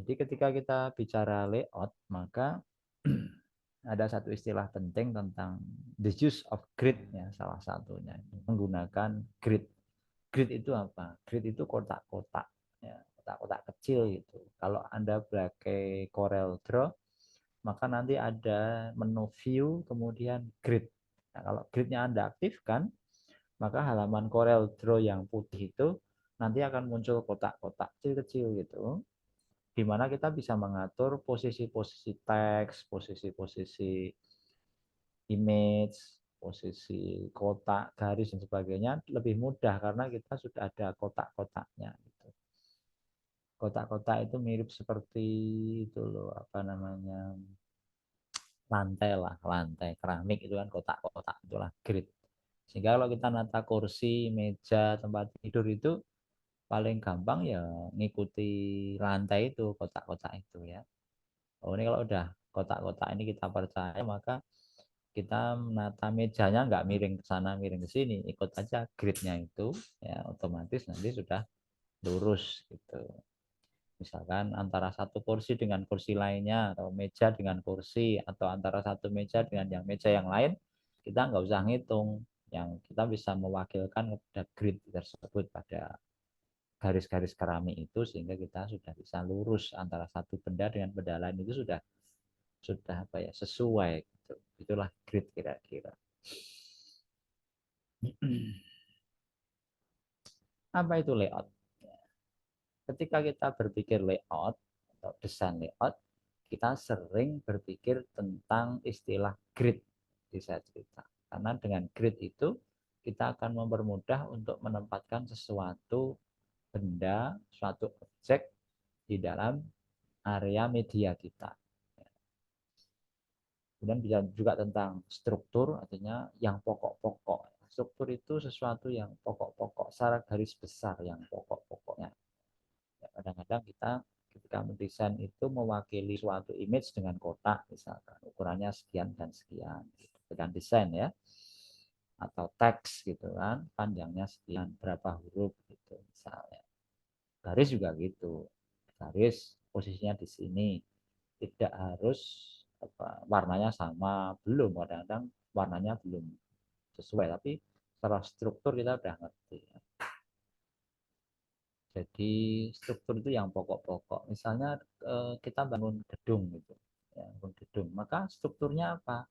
Jadi ketika kita bicara layout, maka ada satu istilah penting tentang the use of grid ya, salah satunya menggunakan grid. Grid itu apa? Grid itu kotak-kotak ya, kotak-kotak kecil gitu. Kalau Anda pakai Corel Draw, maka nanti ada menu view kemudian grid. Nah, kalau gridnya Anda aktifkan, maka halaman Corel Draw yang putih itu nanti akan muncul kotak-kotak kecil-kecil gitu, di mana kita bisa mengatur posisi-posisi teks, posisi-posisi image, posisi kotak, garis dan sebagainya lebih mudah karena kita sudah ada kotak-kotaknya gitu. Kotak-kotak itu mirip seperti itu loh, apa namanya, lantai lah, lantai keramik itu kan kotak-kotak, itulah grid. Sehingga kalau kita nata kursi, meja, tempat tidur itu paling gampang ya ngikuti lantai itu, kotak-kotak itu ya. Oh, ini kalau udah kotak-kotak ini kita percaya, maka kita menata mejanya nggak miring ke sana, miring ke sini, ikut aja gridnya itu, ya otomatis nanti sudah lurus gitu. Misalkan antara satu kursi dengan kursi lainnya, atau meja dengan kursi, atau antara satu meja dengan yang meja yang lain, kita nggak usah ngitung. Yang kita bisa mewakilkan pada grid tersebut, pada garis-garis keramik itu, sehingga kita sudah bisa lurus antara satu benda dengan benda lain, itu sudah apa ya, sesuai gitu. Itulah grid kira-kira. Apa itu layout? Ketika kita berpikir layout atau desain layout, kita sering berpikir tentang istilah grid di saya cerita. Karena dengan grid itu kita akan mempermudah untuk menempatkan sesuatu benda, suatu objek di dalam area media kita. Kemudian bisa juga tentang struktur, artinya yang pokok-pokok. Struktur itu sesuatu yang pokok-pokok, secara garis besar yang pokok-pokoknya. Kadang-kadang kita ketika mendesain itu mewakili suatu image dengan kotak, misalkan ukurannya sekian dan sekian, dengan desain ya, atau teks gitu kan, panjangnya sekian, berapa huruf gitu misalnya. Garis juga gitu, garis posisinya di sini, tidak harus apa, warnanya sama, belum, kadang-kadang warnanya belum sesuai, tapi secara struktur kita udah ngerti. Jadi struktur itu yang pokok-pokok. Misalnya kita bangun gedung gitu, ya, bangun gedung, maka strukturnya apa?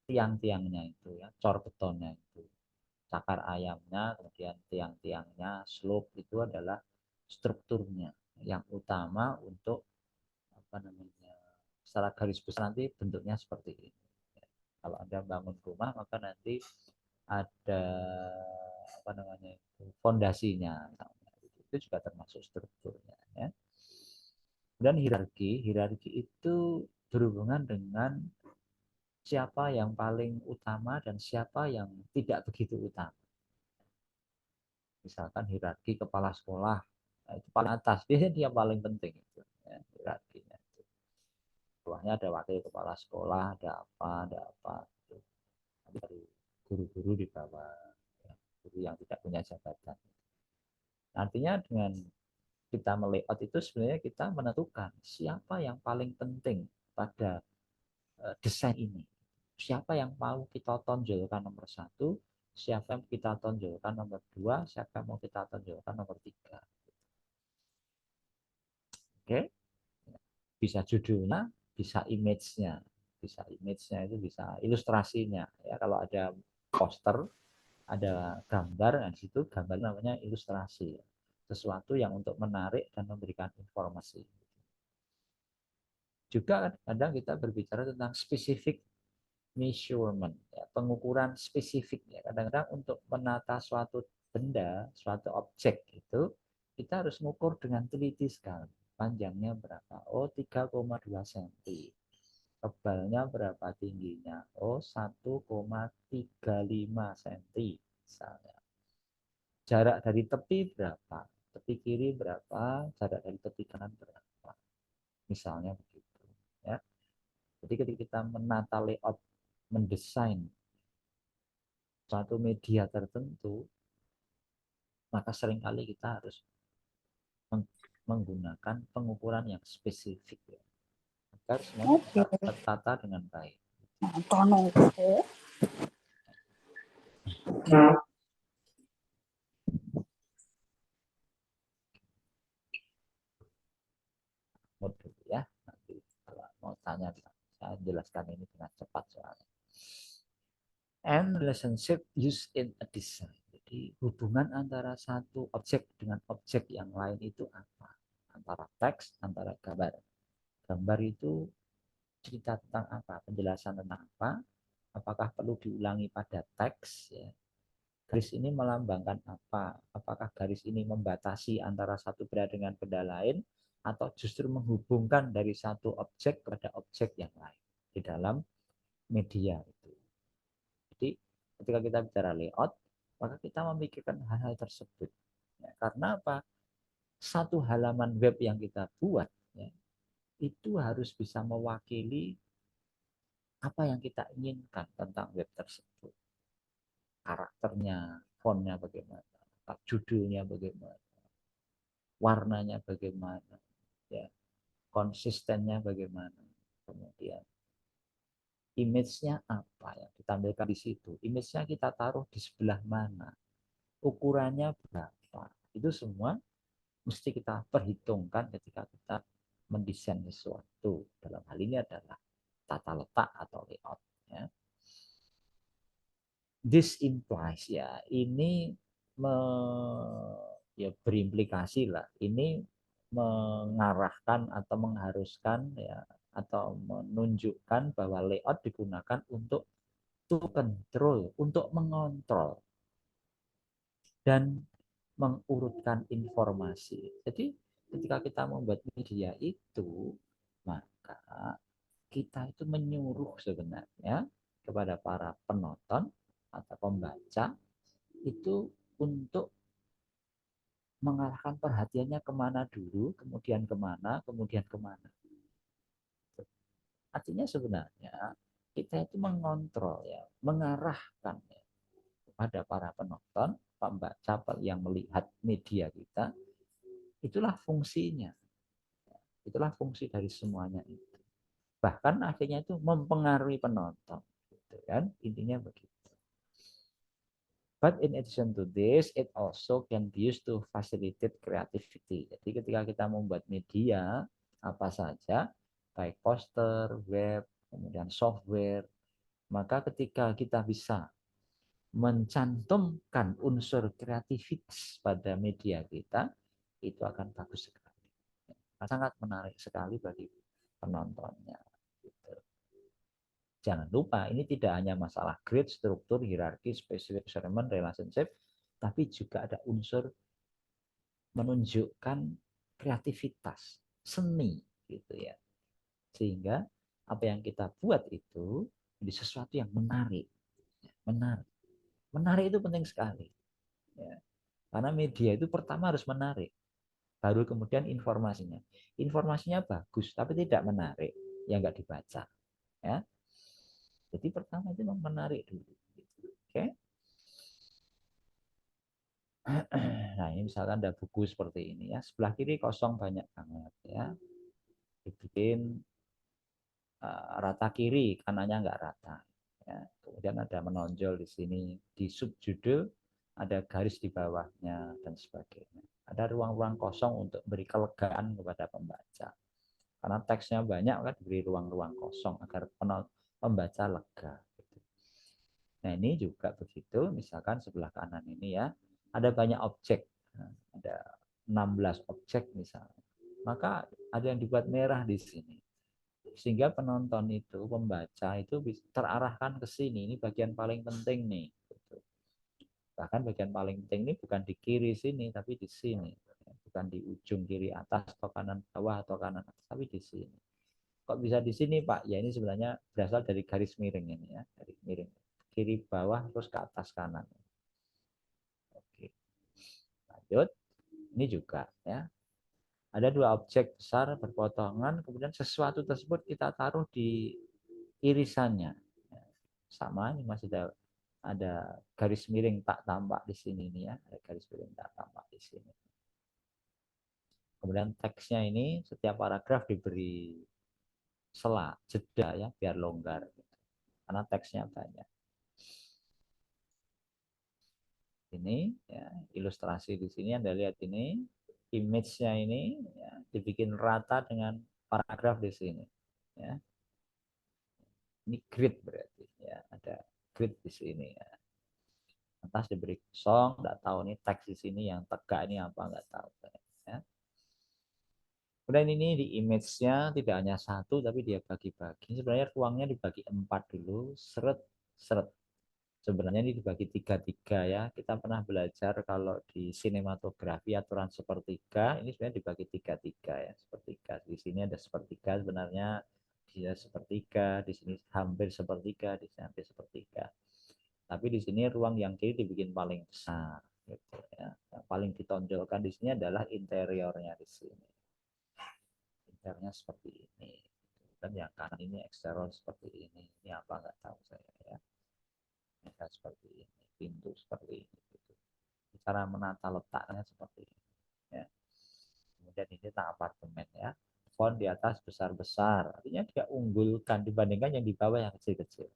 Tiang-tiangnya itu ya, cor betonnya itu, cakar ayamnya, kemudian tiang-tiangnya, slope itu adalah strukturnya yang utama untuk apa namanya, secara garis besar nanti bentuknya seperti ini. Kalau Anda bangun rumah, maka nanti ada apa namanya itu, fondasinya, itu juga termasuk strukturnya ya. Dan hierarki itu berhubungan dengan siapa yang paling utama dan siapa yang tidak begitu utama. Misalkan hierarki kepala sekolah, nah itu paling atas, biasanya dia paling penting itu ya, hierarkinya. Bawahnya ada wakil kepala sekolah, ada apa gitu. Nanti dari guru-guru di bawah, ya, guru yang tidak punya jabatan. Artinya dengan kita melayout itu sebenarnya kita menentukan siapa yang paling penting pada desain ini. Siapa yang mau kita tonjolkan nomor satu, siapa yang kita tonjolkan nomor dua, siapa yang mau kita tonjolkan nomor tiga. Oke, bisa judulnya, bisa image-nya, bisa image-nya itu bisa ilustrasinya. Ya, kalau ada poster, ada gambar, nah di situ gambar namanya ilustrasi. Sesuatu yang untuk menarik dan memberikan informasi. Juga kadang kita berbicara tentang spesifik measurement, ya, pengukuran spesifik. Ya. Kadang-kadang untuk menata suatu benda, suatu objek itu, kita harus mengukur dengan teliti sekali. Panjangnya berapa? Oh, 3,2 cm. Tebalnya berapa tingginya? Oh, 1,35 cm misalnya. Jarak dari tepi berapa? Tepi kiri berapa? Jarak dari tepi kanan berapa? Misalnya begitu. Ya. Jadi ketika kita menata layout, mendesain suatu media tertentu, maka seringkali kita harus menggunakan pengukuran yang spesifik ya, agar semuanya bisa tertata dengan baik. Dulu ya, nanti kalau mau tanya saya jelaskan ini dengan cepat soalnya. And relationship used in a design. Jadi hubungan antara satu objek dengan objek yang lain itu apa? Antara teks, antara gambar. Gambar itu cerita tentang apa? Penjelasan tentang apa? Apakah perlu diulangi pada teks? Ya. Garis ini melambangkan apa? Apakah garis ini membatasi antara satu benda dengan benda lain? Atau justru menghubungkan dari satu objek kepada objek yang lain di dalam media itu. Jadi ketika kita bicara layout, maka kita memikirkan hal-hal tersebut. Ya, karena apa? Satu halaman web yang kita buat ya, itu harus bisa mewakili apa yang kita inginkan tentang web tersebut. Karakternya, fontnya bagaimana, judulnya bagaimana, warnanya bagaimana, ya, konsistennya bagaimana, kemudian image-nya apa yang ditampilkan di situ, image-nya kita taruh di sebelah mana, ukurannya berapa, itu semua mesti kita perhitungkan ketika kita mendesain sesuatu. Dalam hal ini adalah tata letak atau layout. Ya. This implies ya ini ya berimplikasi lah. Ini mengarahkan atau mengharuskan ya atau menunjukkan bahwa layout digunakan untuk to control, untuk mengontrol dan mengurutkan informasi. Jadi ketika kita membuat media itu, maka kita itu menyuruh sebenarnya kepada para penonton atau pembaca itu untuk mengarahkan perhatiannya kemana dulu, kemudian kemana, kemudian kemana. Artinya sebenarnya kita itu mengontrol ya, mengarahkan ya, kepada para penonton, pembaca yang melihat media kita, itulah fungsinya. Itulah fungsi dari semuanya itu. Bahkan akhirnya itu mempengaruhi penonton. Gitu kan? Intinya begitu. But in addition to this, it also can be used to facilitate creativity. Jadi ketika kita membuat media, apa saja, baik poster, web, kemudian software, maka ketika kita bisa mencantumkan unsur kreativitas pada media kita, itu akan bagus sekali. Sangat menarik sekali bagi penontonnya. Gitu. Jangan lupa, ini tidak hanya masalah grid, struktur, hierarki, specific measurement, relationship, tapi juga ada unsur menunjukkan kreativitas, seni, gitu ya. Sehingga apa yang kita buat itu menjadi sesuatu yang menarik. Menarik. Menarik itu penting sekali. Ya. Karena media itu pertama harus menarik. Baru kemudian informasinya. Informasinya bagus, tapi tidak menarik. Ya nggak dibaca. Ya. Jadi pertama itu menarik dulu. Oke. Nah ini misalkan ada buku seperti ini ya. Sebelah kiri kosong banyak banget ya. Dibikin rata kiri, kanannya nggak rata. Ya. Kemudian ada menonjol di sini. Di subjudul ada garis di bawahnya dan sebagainya. Ada ruang-ruang kosong untuk beri kelegaan kepada pembaca. Karena teksnya banyak kan diberi ruang-ruang kosong agar pembaca lega. Nah ini juga begitu, misalkan sebelah kanan ini ya, ada banyak objek, ada 16 objek misalnya. Maka ada yang dibuat merah di sini. Sehingga penonton itu, pembaca itu terarahkan ke sini, ini bagian paling penting nih. Bahkan bagian paling penting ini bukan di kiri sini, tapi di sini. Bukan di ujung kiri atas atau kanan bawah atau kanan atas, tapi di sini. Kok bisa di sini Pak? Ya ini sebenarnya berasal dari garis miring ini ya, garis miring. Kiri bawah terus ke atas kanan. Oke. Lanjut. Ini juga ya. Ada dua objek besar berpotongan, kemudian sesuatu tersebut kita taruh di irisannya. Sama ini masih ada garis miring tak tampak di sini nih ya, ada garis miring tak tampak di sini. Kemudian teksnya ini setiap paragraf diberi sela, jeda ya, biar longgar. Karena teksnya banyak. Ini ya, ilustrasi di sini Anda lihat ini, image-nya ini ya, dibikin rata dengan paragraf di sini. Ya. Ini grid berarti ya, ada grid di sini ya. Atas diberi kosong, nggak tahu nih teks di sini yang tegak ini apa, nggak tahu. Ya. Kemudian ini di image-nya tidak hanya satu, tapi dia bagi-bagi. Sebenarnya ruangnya dibagi 4 dulu, seret, seret. Sebenarnya ini dibagi 3-3 ya. Kita pernah belajar kalau di sinematografi aturan sepertiga, ini sebenarnya dibagi 3-3 ya. Sepertiga. Di sini ada sepertiga, sebenarnya dia sepertiga, di sini hampir sepertiga, di sini hampir sepertiga. Tapi di sini ruang yang kiri dibikin paling besar. Gitu ya. Yang paling ditonjolkan di sini adalah interiornya di sini. Interiornya seperti ini. Dan yang kanan ini eksterior seperti ini. Ini apa nggak tahu saya ya. Ini seperti ini. Pintu seperti ini. Gitu. Cara menata letaknya seperti ini. Ya. Kemudian ini tentang apartemen ya. Font di atas besar-besar. Artinya dia unggulkan dibandingkan yang di bawah yang kecil-kecil.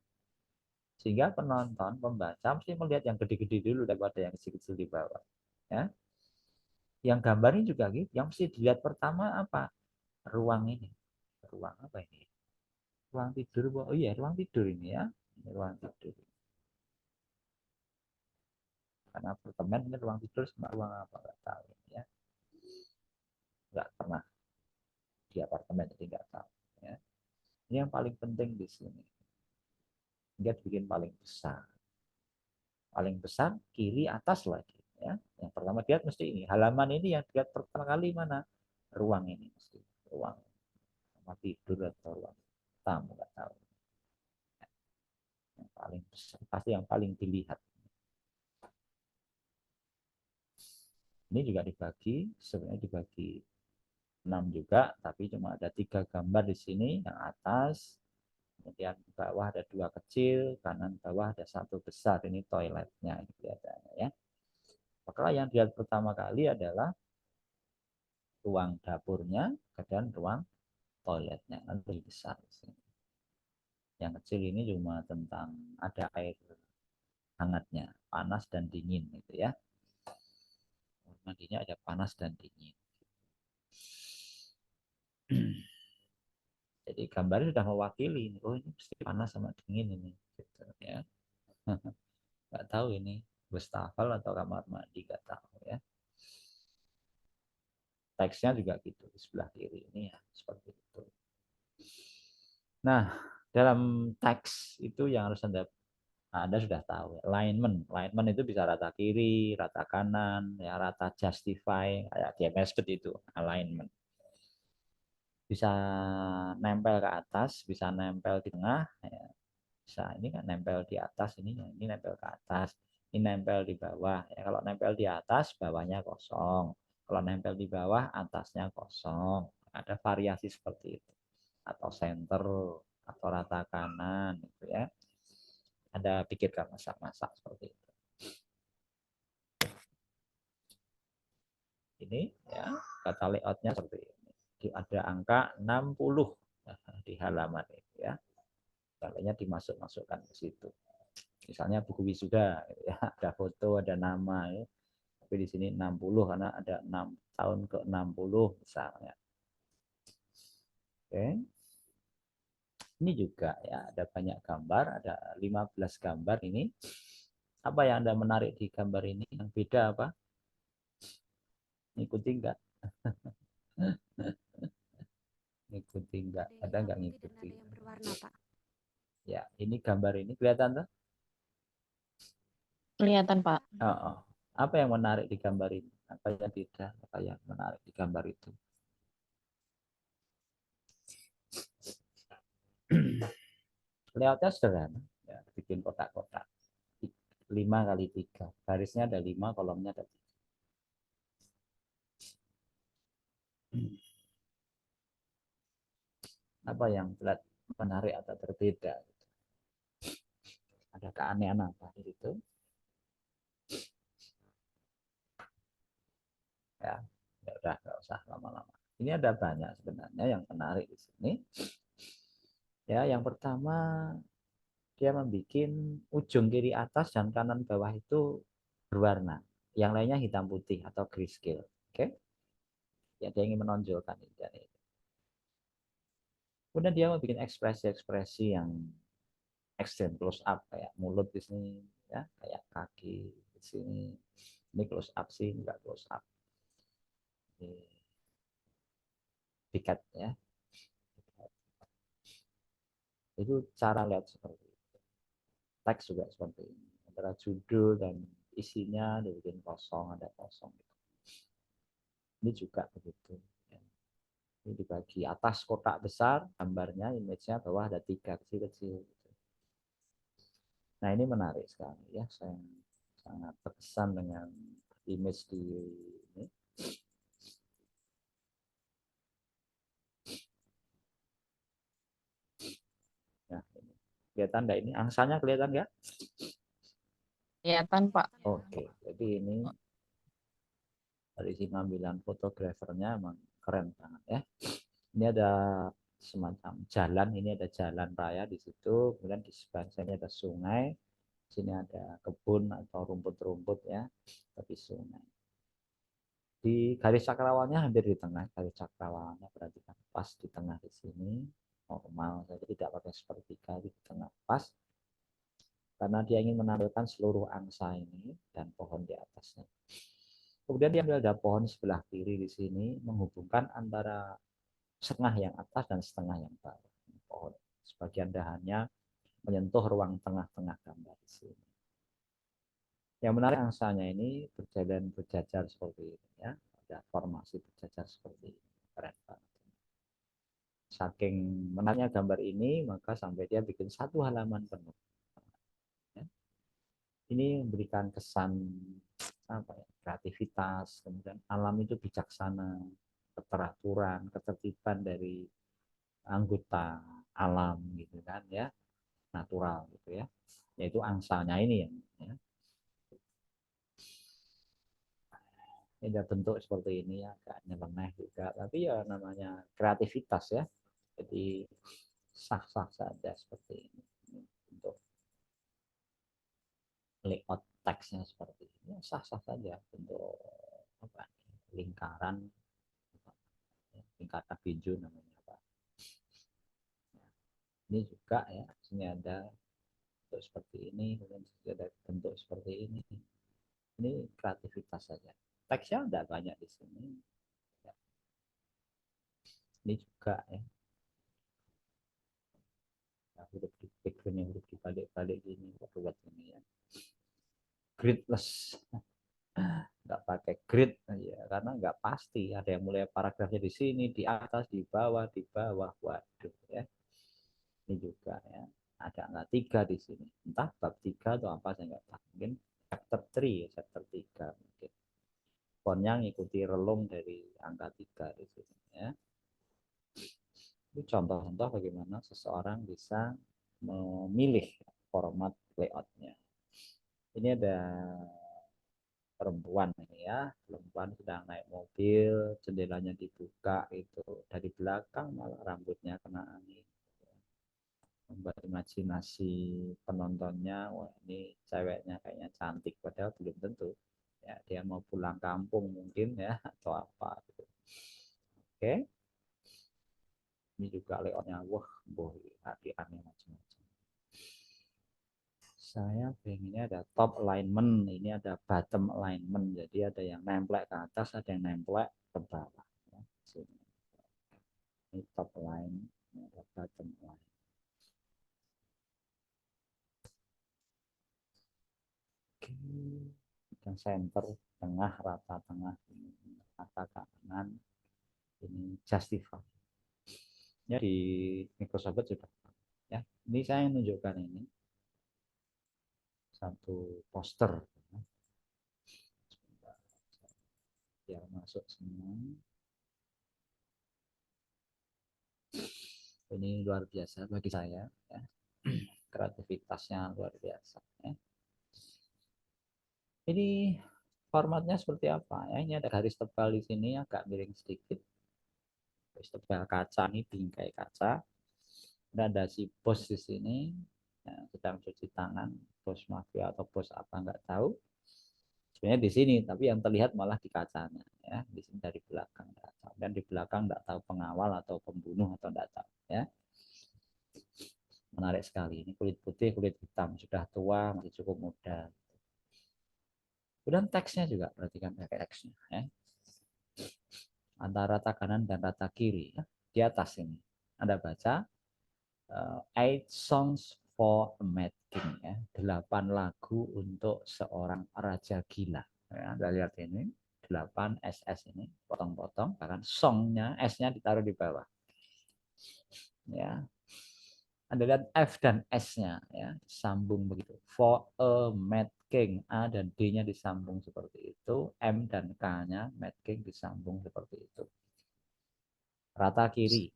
Sehingga penonton, pembaca mesti melihat yang gede-gede dulu daripada yang kecil-kecil di bawah. Ya. Yang gambarnya juga gitu. Yang mesti dilihat pertama apa? Ruang ini. Ruang apa ini? Ruang tidur. Oh iya, ruang tidur ini ya. Ini ruang tidur. Karena apartemen ini ruang tidur sama ruang apa nggak tahu ya. Nggak pernah di apartemen jadi nggak tahu. Ya. Ini yang paling penting di sini. Dia bikin paling besar. Paling besar kiri atas lagi. Ya. Yang pertama lihat mesti ini. Halaman ini yang dilihat pertama kali mana? Ruang ini mesti. Ruang sama tidur atau ruang tamu nggak tahu. Yang paling besar pasti yang paling dilihat. Ini juga dibagi, sebenarnya dibagi 6 juga, tapi cuma ada 3 gambar di sini. Yang atas, kemudian bawah ada 2 kecil, kanan bawah ada 1 besar. Ini toiletnya ini kelihatannya ya. Maka yang dilihat pertama kali adalah ruang dapurnya dan ruang toiletnya. Nanti lebih besar di sini. Yang kecil ini cuma tentang ada air hangatnya, panas dan dingin gitu ya. Mandinya ada panas dan dingin. Jadi gambarnya sudah mewakili, oh ini pasti panas sama dingin ini, gitu, ya. Nggak tahu ini wastafel atau kamar mandi, nggak tahu ya. Teksnya juga gitu di sebelah kiri ini ya seperti itu. Nah, dalam teks itu yang harus Anda sudah tahu, alignment. Alignment itu bisa rata kiri, rata kanan, ya rata justify, kayak di MS itu alignment. Bisa nempel ke atas, bisa nempel di tengah, ya. Bisa ini kan nempel di atas ini nempel ke atas, ini nempel di bawah. Ya, kalau nempel di atas, bawahnya kosong. Kalau nempel di bawah, atasnya kosong. Ada variasi seperti itu. Atau center, atau rata kanan, gitu ya. Ada pikirkan masak-masak seperti itu. Ini ya kata layoutnya seperti ini. Ada angka 60 di halaman itu ya. Caranya dimasuk-masukkan ke situ. Misalnya buku wisuda, ya, ada foto, ada nama, ya. Tapi di sini 60 karena ada 6 tahun ke 60 misalnya. Oke. Ini juga ya ada banyak gambar, ada 15 gambar ini. Apa yang Anda menarik di gambar ini? Yang beda apa? Ngikuti enggak? Ngikuti enggak? Ada yang Ada hitam enggak putih dan ngikuti? ada yang berwarna, Pak. Ya, ini gambar ini kelihatan tuh? Kelihatan, Pak. Oh, oh. Apa yang menarik di gambar ini? Apa yang beda? Apa yang menarik di gambar itu? Layoutnya sederhana, ya, bikin kotak-kotak 5 kali 3, garisnya ada 5, kolomnya ada 3. Apa yang menarik atau berbeda? Ada keanehan apa di situ? Ya, udah nggak usah lama-lama. Ini ada banyak sebenarnya yang menarik di sini. Ya, yang pertama dia membuat ujung kiri atas dan kanan bawah itu berwarna. Yang lainnya hitam putih atau grayscale. Oke? Ya, dia ingin menonjolkan ini. Kemudian dia membuat ekspresi-ekspresi yang extend close up kayak mulut di sini ya, kayak kaki di sini. Ini close up sih, enggak close up. Ini piket ya. Itu cara lihat seperti itu. Teks juga seperti ini. Antara judul dan isinya dibikin kosong, ada kosong. Ini juga begitu. Ini dibagi atas kotak besar, gambarnya, image-nya, bawah ada 3 kecil-kecil. Nah ini menarik sekali ya, saya sangat terkesan dengan image di ini. Nah, ini. Kelihatan nggak ini? Angsanya kelihatan nggak? Kelihatan, Pak. Oke, jadi ini dari si pengambilan fotografernya emang keren banget ya. Ini ada semacam jalan, ini ada jalan raya di situ, kemudian di sebelah sini ada sungai, sini ada kebun atau rumput-rumput ya, tapi sungai. Di garis cakrawalnya hampir di tengah, garis cakrawalnya perhatikan pas di tengah di sini, normal, jadi tidak pakai sepertiga di tengah pas, karena dia ingin menampilkan seluruh angsa ini dan pohon di atasnya. Kemudian dia ambil ada pohon sebelah kiri di sini, menghubungkan antara setengah yang atas dan setengah yang bawah. Pohon sebagian dahannya menyentuh ruang tengah-tengah gambar di sini. Yang menarik angsanya ini berjalan berjajar seperti ini ya, ada formasi berjajar seperti ini, keren banget. Saking menariknya gambar ini, maka sampai dia bikin satu halaman penuh. Ya. Ini memberikan kesan apa ya, kreativitas, kemudian alam itu bijaksana, keteraturan, ketertiban dari anggota alam gitu kan ya, natural gitu ya, yaitu angsanya ini ya. Ini ada bentuk seperti ini ya, agak nyeleneh juga, tapi ya namanya kreativitas ya, jadi sah-sah saja seperti ini. Untuk layout teksnya seperti ini, sah-sah saja untuk apa, lingkaran, lingkaran hijau namanya apa. Ini juga ya, sini ada bentuk seperti ini, kemudian ada bentuk seperti ini. Ini kreativitas saja. Teksnya tidak banyak di sini. Ini juga ya. Huruf di background yang huruf dibalik-balik gini, buat ini ya. Gridless. Nggak pakai grid ya, karena nggak pasti. Ada yang mulai paragrafnya di sini, di atas, di bawah, di bawah. Waduh ya. Ini juga ya. Ada angka 3 di sini. Entah bab 3 atau apa saya nggak tahu. Mungkin chapter 3 ya, chapter 3 mungkin. Fontnya ngikuti relung dari angka 3 di sini ya. Itu contoh-contoh bagaimana seseorang bisa memilih format layoutnya. Ini ada perempuan ini ya, perempuan sedang naik mobil, jendelanya dibuka itu dari belakang malah rambutnya kena angin. Membuat imajinasi penontonnya, wah ini ceweknya kayaknya cantik, padahal belum tentu. Ya, dia mau pulang kampung mungkin ya atau apa gitu. Oke. Ini juga layoutnya, wah, boh, aneh macam-macam. Saya pengennya ada top alignment, ini ada bottom alignment, jadi ada yang nemplek ke atas, ada yang nemplek ke bawah. Ya. Ini top line, ini ada bottom line. Oke, yang center, tengah, rata tengah, ini rata kanan, ini justify. Ya di Microsoft juga. Ya, ini saya menunjukkan ini satu poster. Biar masuk semua. Ini luar biasa bagi saya ya. Kreativitasnya luar biasa ya. Ini formatnya seperti apa? Ya, ini ada garis tebal di sini, agak miring sedikit. Garis tebal kaca ini bingkai kaca. Dan ada si bos di sini, ya, sedang cuci tangan, bos mafia atau bos apa nggak tahu. Sebenarnya di sini, tapi yang terlihat malah di kacanya, ya, di sini dari belakang kaca. Dan di belakang nggak tahu pengawal atau pembunuh atau nggak tahu, ya. Menarik sekali. Ini kulit putih, kulit hitam, sudah tua, masih cukup muda. Kemudian teksnya juga, perhatikan teksnya, ya. Antara rata kanan dan rata kiri, ya. Di atas ini Anda baca 8 songs for a mad king, ya. 8 lagu untuk seorang raja gila, ya. Anda lihat ini 8 SS ini potong-potong, bahkan songnya S-nya ditaruh di bawah, ya. Anda lihat F dan S-nya, ya, sambung begitu. For a mad king, A dan D-nya disambung seperti itu, M dan K-nya mad king disambung seperti itu. Rata kiri,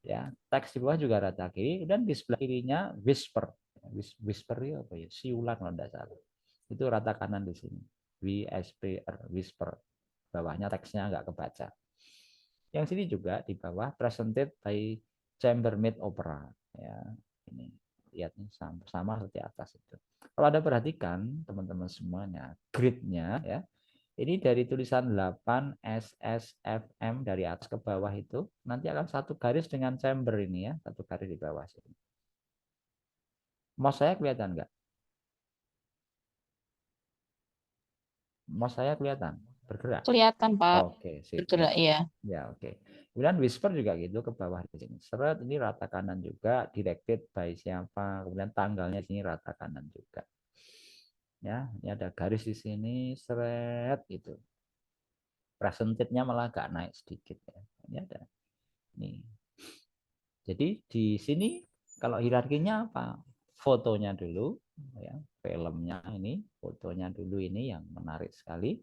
ya, teks di bawah juga rata kiri, dan di sebelah kirinya whisper. Whisper ya apa ya, siulan kalau tidak salah. Itu rata kanan di sini, WSPR, whisper. Bawahnya teksnya nggak kebaca. Yang sini juga di bawah presented by Chambermaid Opera, ya. Ini lihatnya sama seperti atas itu. Kalau Anda perhatikan teman-teman semuanya, gridnya, ya, ini dari tulisan 8 SSFM dari atas ke bawah itu nanti akan satu garis dengan chamber ini, ya, satu garis di bawah sini. Mouse saya kelihatan nggak? Mouse saya kelihatan bergerak. Kelihatan, Pak. Oke, sip. Bergerak, ya. Ya, oke. Kemudian whisper juga gitu ke bawah di sini. Seret ini rata kanan juga, directed by siapa. Kemudian tanggalnya di sini rata kanan juga. Ya, ini ada garis di sini, seret itu. Presentednya malah agak naik sedikit, ya. Ini ada. Nih. Jadi di sini kalau hierarkinya apa? Fotonya dulu, ya, filmnya ini, fotonya dulu ini yang menarik sekali.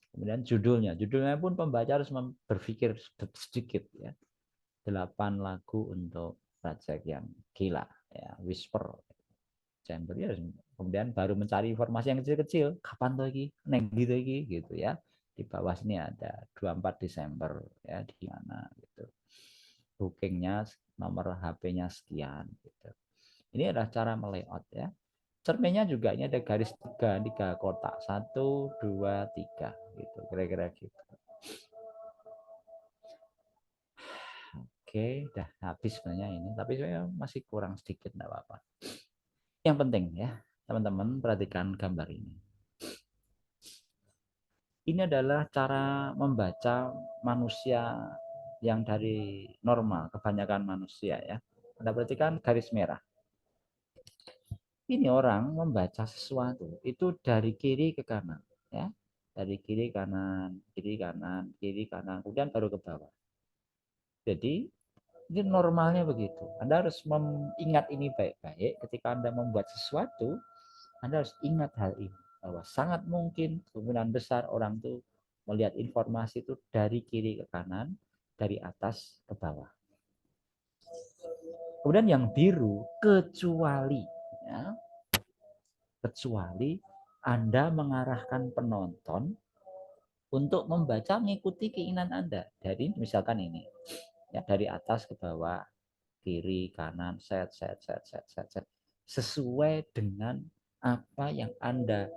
Kemudian judulnya pun pembaca harus berpikir sedikit, ya. 8 lagu untuk raja yang gila, ya, whisper, chamber, ya. Kemudian baru mencari informasi yang kecil-kecil, kapan tuh lagi, neng gitu lagi, gitu, ya. Di bawah sini ada 24 Desember, ya, di mana gitu. Bookingnya nomor HP-nya sekian gitu. Ini adalah cara melayout, ya. Cerminnya juga ini ada garis tiga kotak, 1, 2, 3 gitu, kira-kira gitu. Oke, udah habis sebenarnya ini, tapi saya masih kurang sedikit, enggak apa-apa. Yang penting, ya, teman-teman perhatikan gambar ini. Ini adalah cara membaca manusia yang dari normal, kebanyakan manusia, ya. Anda perhatikan garis merah. Ini orang membaca sesuatu itu dari kiri ke kanan, ya. Dari kiri kanan, kiri kanan, kiri kanan, kemudian baru ke bawah. Jadi ini normalnya begitu. Anda harus mengingat ini baik-baik. Ketika Anda membuat sesuatu, Anda harus ingat hal ini. Bahwa sangat mungkin kemungkinan besar orang itu melihat informasi itu dari kiri ke kanan, dari atas ke bawah. Kemudian yang biru, kecuali, ya, kecuali Anda mengarahkan penonton untuk membaca mengikuti keinginan Anda. Dari misalkan ini, ya, dari atas ke bawah, kiri kanan, set sesuai dengan apa yang Anda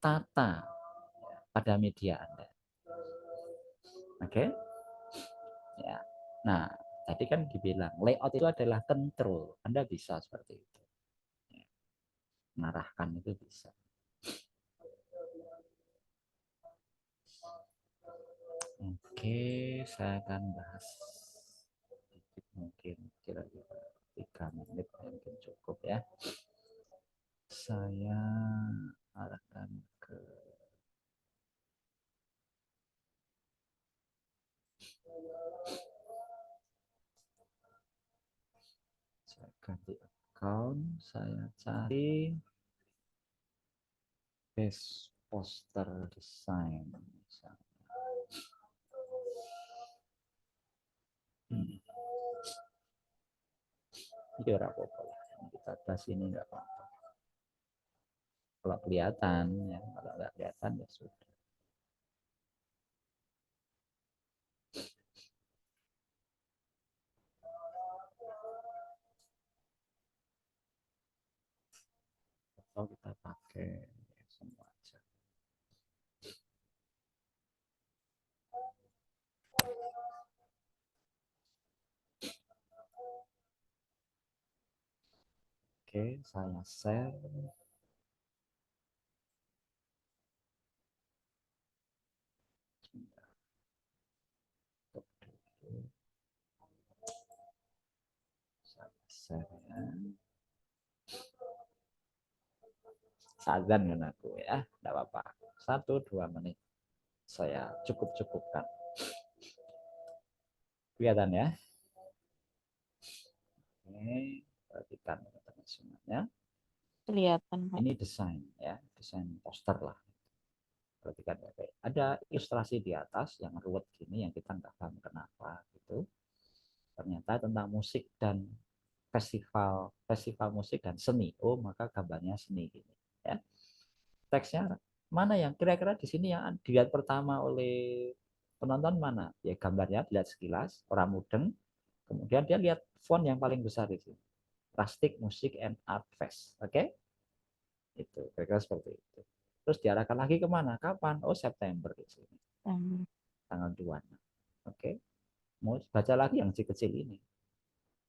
tata pada media Anda. Oke? Ya. Nah, tadi kan dibilang layout itu adalah control. Anda bisa seperti itu. Mengarahkan itu bisa. Oke, saya akan bahas sedikit, mungkin kira-kira 3 menit mungkin cukup, ya. Saya arahkan ke saya ganti account, saya cari best poster design misalnya. Ini ora apa-apa lah. Kita bahas ini enggak apa-apa. Kalau kelihatan, ya, kalau nggak kelihatan ya sudah. atau kita pakai semua aja. Oke, saya share. Saya share ya. Sazan kan aku ya, tidak apa-apa. 1-2 menit saya cukupkan. Kelihatan ya? Oke, perhatikan teman-teman semuanya. Kelihatan, Pak. Ini desain ya, desain poster lah. Perhatikan ya, ada ilustrasi di atas yang ruwet gini yang kita nggak paham kenapa gitu. Ternyata tentang musik dan festival musik dan seni. Oh, maka gambarnya seni gini ya. Teksnya mana yang kira-kira di sini yang dilihat pertama oleh penonton mana? Ya gambarnya dilihat sekilas, orang mudeng. Kemudian dia lihat font yang paling besar di sini. Plastic Music and Art Fest. Oke? Okay? Itu kira-kira seperti itu. Terus diarahkan lagi kemana? Kapan? Oh, September di sini. Tanggal 2. Oke. Okay? Mau baca lagi yang kecil ini.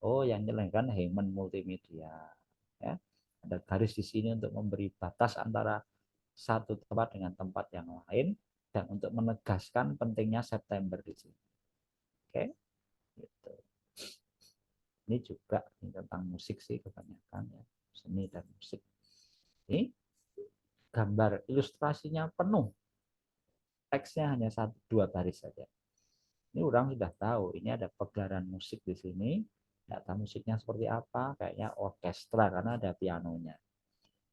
Oh, yang menyelenggarakan Heyman Multimedia. Ya. Ada garis di sini untuk memberi batas antara satu tempat dengan tempat yang lain dan untuk menegaskan pentingnya September di sini. Oke. Gitu. Ini juga tentang musik sih kebanyakan ya, seni dan musik. Ini gambar ilustrasinya penuh, teksnya hanya 1-2 baris saja. Ini orang sudah tahu, ini ada pegelaran musik di sini, data musiknya seperti apa, kayaknya orkestra karena ada pianonya.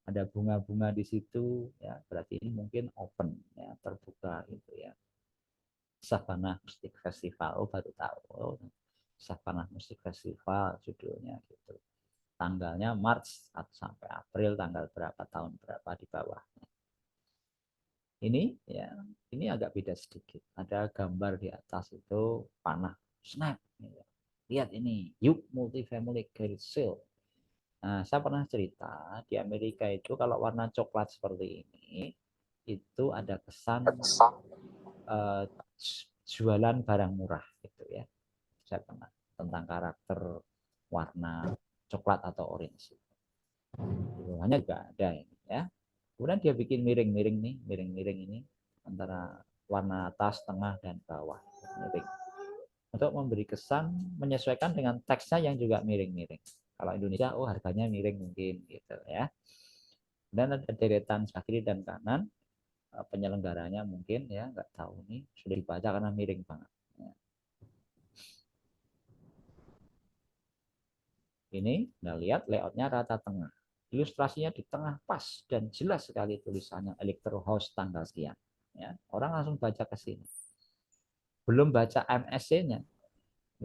Ada bunga-bunga di situ, ya berarti ini mungkin open, ya terbuka gitu ya. Savannah Music Festival, oh baru tahu. Oh, Savannah Music Festival judulnya gitu. Tanggalnya Maret sampai April, tanggal berapa, tahun berapa di bawahnya. Ini ya, ini agak beda sedikit. Ada gambar di atas itu panah snap. Lihat ini, Yuk Multifamily Garage Sale. Nah, saya pernah cerita di Amerika itu kalau warna coklat seperti ini, itu ada kesan uh, jualan barang murah gitu ya. Saya pernah tentang karakter warna coklat atau orange. Hanya juga ada ini ya. Kemudian dia bikin miring-miring nih, miring-miring ini antara warna atas, tengah, dan bawah. Miring. Untuk memberi kesan menyesuaikan dengan teksnya yang juga miring-miring. Kalau Indonesia, oh harganya miring mungkin gitu ya. Dan ada deretan sebelah kiri dan kanan, penyelenggaranya mungkin ya nggak tahu nih sudah dibaca karena miring banget. Ini Anda lihat layoutnya rata tengah. Ilustrasinya di tengah pas dan jelas sekali tulisannya Electro House tanggal sekian. Ya, orang langsung baca ke sini. Belum baca MSC-nya,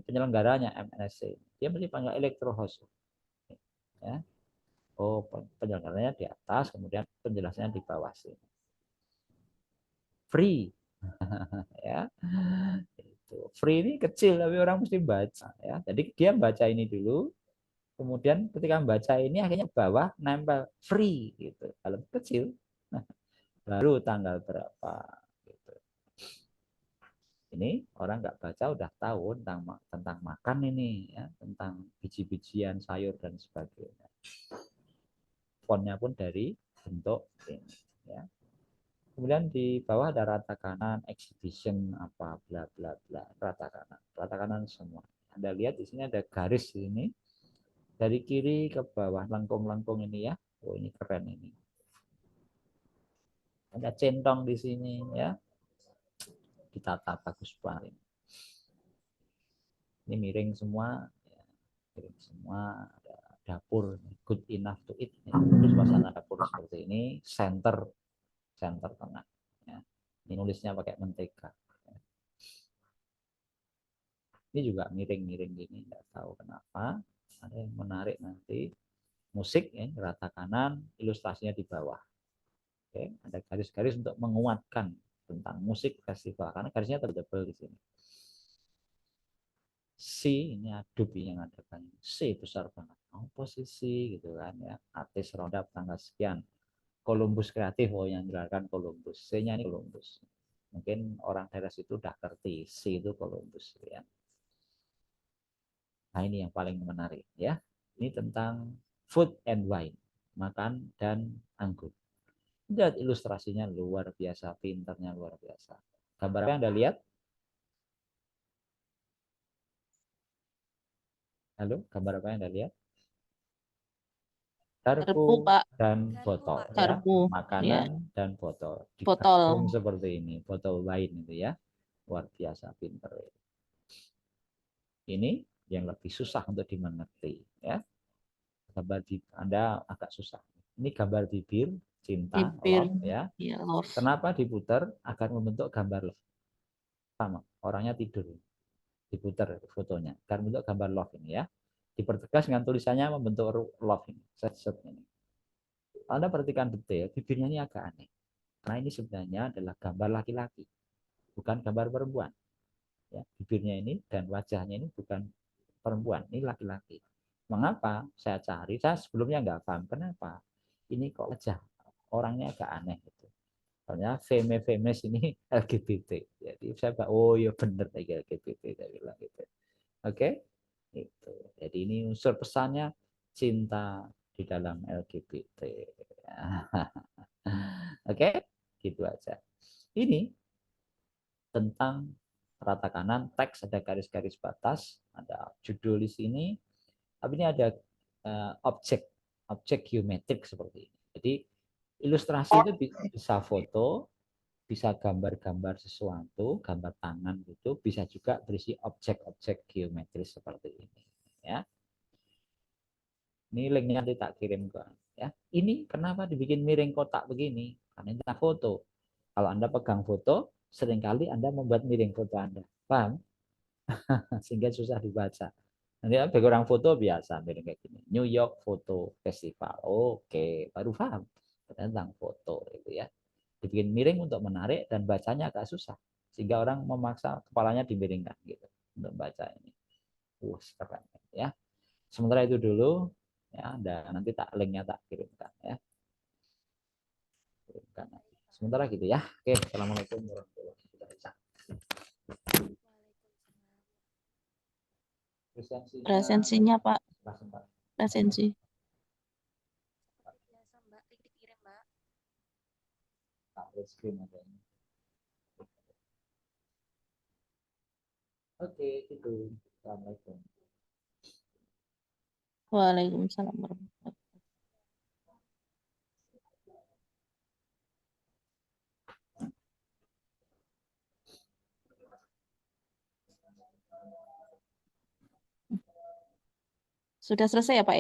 penyelenggaranya MSC. Dia mesti panggil Electro House. Ya. Oh, penyelenggaranya di atas, kemudian penjelasannya di bawah sini. Free. Ya. Itu. Free ini kecil tapi orang mesti baca ya. Jadi dia baca ini dulu, kemudian ketika membaca ini akhirnya bawah nempel free gitu kalau kecil baru tanggal berapa gitu. Ini orang nggak baca udah tahu tentang makan ini ya, tentang biji-bijian sayur dan sebagainya. Fontnya pun dari bentuk ini ya. Kemudian di bawah ada rata kanan exhibition apa bla bla bla, rata kanan semua. Anda lihat di sini ada garis ini dari kiri ke bawah lengkung-lengkung ini ya. Oh ini keren ini. Ada centong di sini ya, ditata bagus banget. Ini miring semua, ya, miring semua. Ada dapur good enough to eat. Ya. Terus suasana dapur seperti ini, center tengah. Ya. Ini nulisnya pakai mentega. Ya. Ini juga miring-miring gini, nggak tahu kenapa. Ada yang menarik nanti. Musik ya, rata kanan, ilustrasinya di bawah. Oke, ada garis-garis untuk menguatkan tentang musik festival karena garisnya tebal di sini. C ini Adobe yang ada kan C besar banget. Oh, posisi gitu kan ya. Artis roundup tanggal sekian. Columbus kreatif, oh yang jelaskan Columbus. C-nya ini Columbus. Mungkin orang daerah situ udah ngerti, C itu Columbus. Ya. Nah ini yang paling menarik ya. Ini tentang food and wine, makan dan anggur. Lihat ilustrasinya luar biasa, pinternya luar biasa. Gambar apa yang Anda lihat? Halo, gambar apa yang Anda lihat? Garpu, Garpu Pak. dan Garpu, botol Pak. ya, Garpu. Ya, makanan dan botol botol. digabung seperti ini, botol wine itu ya, luar biasa pinter. Ini yang lebih susah untuk dimengerti ya. Gambar di Anda agak susah. Ini gambar bibir cinta, Bibir. love ya. Ya, love. Kenapa diputar agar membentuk gambar love? Sama, orangnya tidur, diputar fotonya agar membentuk gambar love ini ya. Dipertegas dengan tulisannya membentuk love ini. Set ini. Anda perhatikan detail, bibirnya ini agak aneh. Karena ini sebenarnya adalah gambar laki-laki, bukan gambar perempuan. Ya, bibirnya ini dan wajahnya ini bukan perempuan, ini laki-laki. Mengapa saya cari? Saya sebelumnya nggak paham kenapa ini kok wajah orangnya agak aneh gitu. Soalnya feminis ini LGBT. Jadi saya bilang, oh ya benar lagi LGBT saya bilang gitu. Oke, itu. Jadi ini unsur pesannya cinta di dalam LGBT. Oke, gitu aja. Ini tentang rata kanan, teks ada garis-garis batas, ada judul di sini, tapi ini ada objek, objek geometrik seperti ini. Jadi ilustrasi itu bisa foto, bisa gambar-gambar sesuatu, gambar tangan gitu, bisa juga berisi objek-objek geometris seperti ini. Ya, ini linknya nanti tak kirim ke. Ya, ini kenapa dibikin miring kotak begini? Karena ini foto. Kalau Anda pegang foto, seringkali Anda membuat miring foto Anda. Paham? Sehingga susah dibaca. Nanti bagi orang foto biasa miring kayak gini. New York Photo Festival. Oke, baru paham tentang foto itu ya. Dibikin miring untuk menarik dan bacanya agak susah. Sehingga orang memaksa kepalanya dimiringkan gitu untuk baca ini. Keren ya. Sementara itu dulu ya, dan nanti tak linknya tak kirimkan ya. Kirimkan. Sementara gitu ya. Oke, assalamualaikum warahmatullahi wabarakatuh. Presensinya, Pak. Presensinya Presensi. Seperti biasa, Mbak. Link dikirim, Mbak. tak screen aja. Oke, itu. Assalamualaikum. Waalaikumsalam warahmatullahi wabarakatuh. Sudah selesai ya, Pak ya?